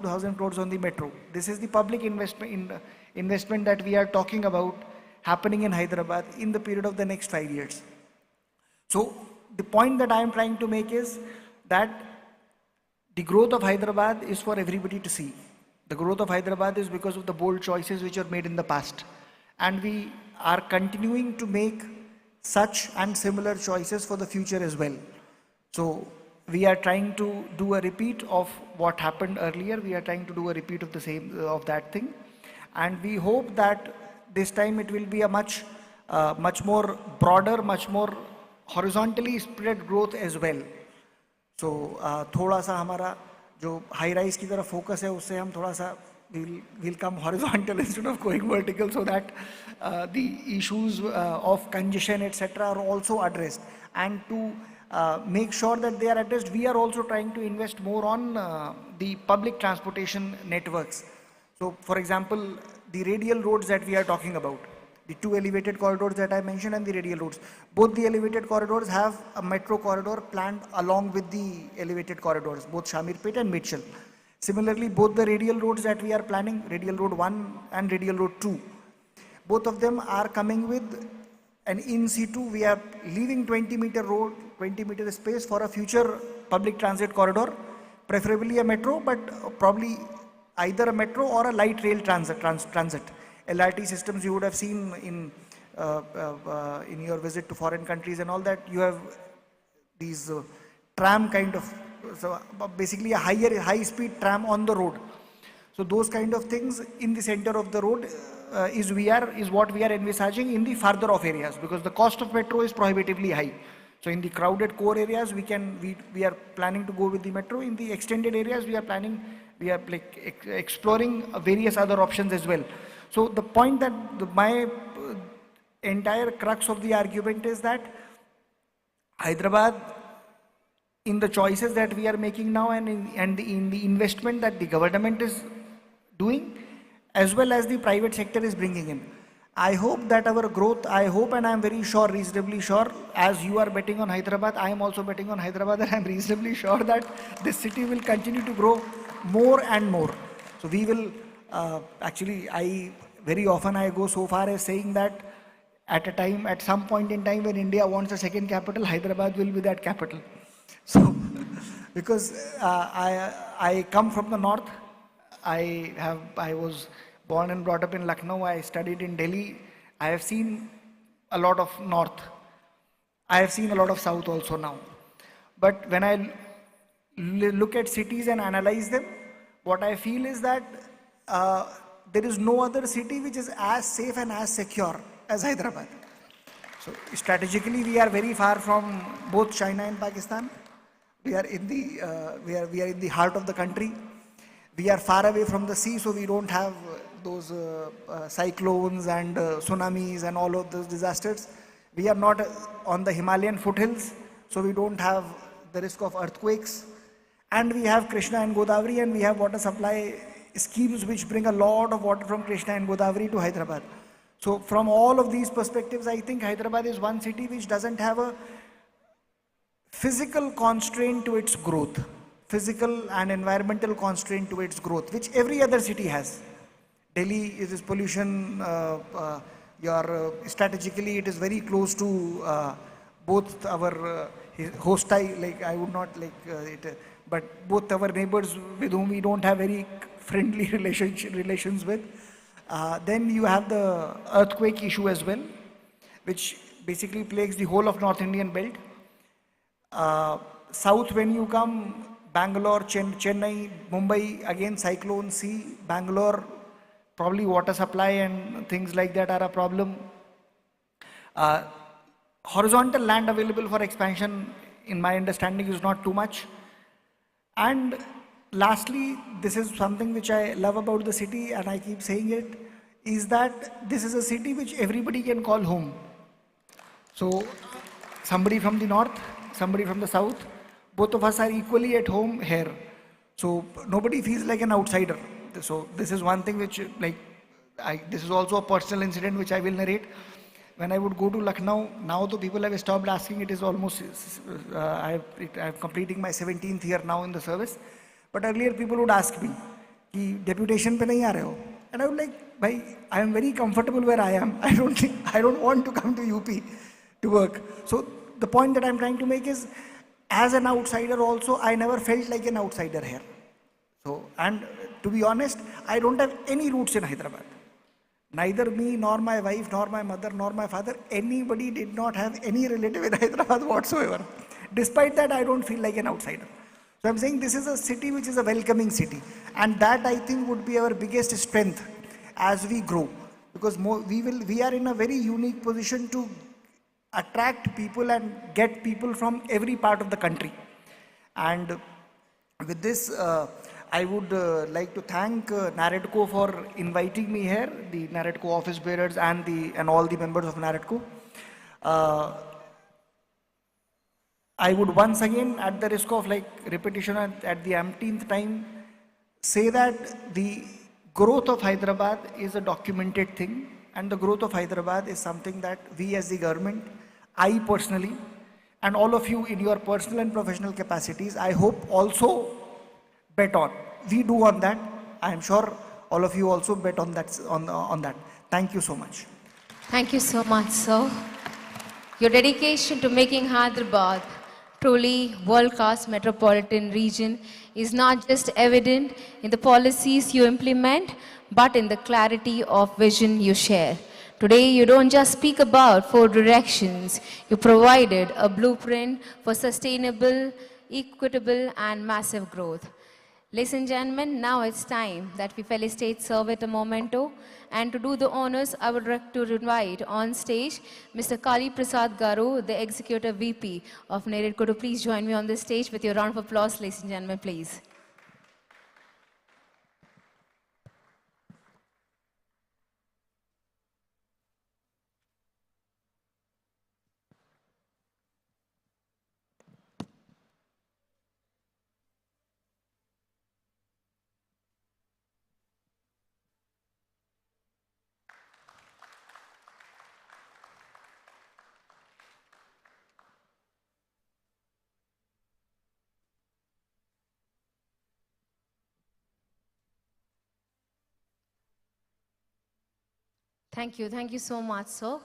2,000 crores on the metro. This is the public investment that we are talking about happening in Hyderabad in the period of the next 5 years. So the point that I am trying to make is that the growth of Hyderabad is for everybody to see. The growth of Hyderabad is because of the bold choices which are made in the past. And we are continuing to make such and similar choices for the future as well. So we are trying to do a repeat of what happened earlier. We are trying to do a repeat of the same, of that thing. And we hope that this time it will be a much more broader, much more horizontally spread growth as well. So थोड़ा सा हमारा जो high rise की तरफ focus है उससे हम थोड़ा सा we'll come horizontal instead of going vertical, so that the issues of congestion etc. are also addressed. And to make sure that they are addressed, we are also trying to invest more on the public transportation networks. So for example, the radial roads that we are talking about, the two elevated corridors that I mentioned and the radial roads, both the elevated corridors have a metro corridor planned along with the elevated corridors, both Shamirpet and Mitchell. Similarly, both the radial roads that we are planning, radial road 1 and radial road 2, both of them are coming with an in situ. We are leaving 20-meter road, 20-meter space for a future public transit corridor, preferably a metro, but probably either a metro or a light rail transit. LRT systems you would have seen in your visit to foreign countries and all that. You have these tram kind of, so basically a high-speed tram on the road. So those kind of things in the center of the road is what we are envisaging in the farther off areas, because the cost of metro is prohibitively high. So in the crowded core areas, we are planning to go with the metro. In the extended areas, we are exploring various other options as well. So the point that my entire crux of the argument is that Hyderabad, in the choices that we are making now and in the investment that the government is doing, as well as the private sector is bringing in, I hope that our growth, I hope and I am very sure, reasonably sure, as you are betting on Hyderabad, I am also betting on Hyderabad, and I am reasonably sure that this city will continue to grow more and more. So we will, actually, very often I go so far as saying that at some point in time when India wants a second capital, Hyderabad will be that capital. So, because I come from the north, I was born and brought up in Lucknow, I studied in Delhi, I have seen a lot of north, I have seen a lot of south also now. But when I look at cities and analyze them, what I feel is that there is no other city which is as safe and as secure as Hyderabad. So strategically we are very far from both China and Pakistan. We are in the heart of the country. We are far away from the sea, so we don't have those cyclones and tsunamis and all of those disasters. We are not on the Himalayan foothills, so we don't have the risk of earthquakes. And we have Krishna and Godavari, and we have water supply schemes which bring a lot of water from Krishna and Godavari to Hyderabad. So from all of these perspectives, I think Hyderabad is one city which doesn't have a physical constraint to its growth, physical and environmental constraint to its growth, which every other city has. Delhi is pollution, strategically it is very close to both our hostile, like I would not like it, but both our neighbors with whom we don't have very friendly relations with. Then you have the earthquake issue as well, which basically plagues the whole of North Indian belt. South, when you come, Bangalore, Chennai, Mumbai, again cyclone sea, Bangalore, probably water supply and things like that are a problem. Horizontal land available for expansion, in my understanding, is not too much. And lastly, this is something which I love about the city, and I keep saying it, is that this is a city which everybody can call home. So somebody from the north, somebody from the south, both of us are equally at home here. So nobody feels like an outsider. So this is one thing which, this is also a personal incident which I will narrate. When I would go to Lucknow, now the people have stopped asking. It is almost, I'm completing my 17th year now in the service. But earlier people would ask me, कि deputation पे नहीं आ रहे हो? And I was like, भाई, I am very comfortable where I am. I don't want to come to UP to work. So the point that I'm trying to make is, as an outsider also, I never felt like an outsider here. So, and to be honest, I don't have any roots in Hyderabad. Neither me, nor my wife, nor my mother, nor my father, anybody did not have any relative in Hyderabad whatsoever. Despite that, I don't feel like an outsider. So I'm saying this is a city which is a welcoming city. And that I think would be our biggest strength as we grow. Because we are in a very unique position to attract people and get people from every part of the country. And with this, I would like to thank Naredco for inviting me here, the Naredco office bearers and all the members of Naredco. Uh, I would once again, at the risk of like repetition at the umpteenth time, say that the growth of Hyderabad is a documented thing, and the growth of Hyderabad is something that we as the government, I personally, and all of you in your personal and professional capacities, I hope also bet on. We do on that. I am sure all of you also bet on that. On that. Thank you so much. Thank you so much, sir. Your dedication to making Hyderabad truly world-class metropolitan region is not just evident in the policies you implement, but in the clarity of vision you share. Today, you don't just speak about four directions, you provided a blueprint for sustainable, equitable, and massive growth. Ladies and gentlemen, now it's time that we felicitate Sir with a memento. And to do the honors, I would like to invite on stage Mr. Kali Prasad Garu, the Executive VP of Naredco, to please join me on the stage with your round of applause, ladies and gentlemen, please. Thank you so much, sir.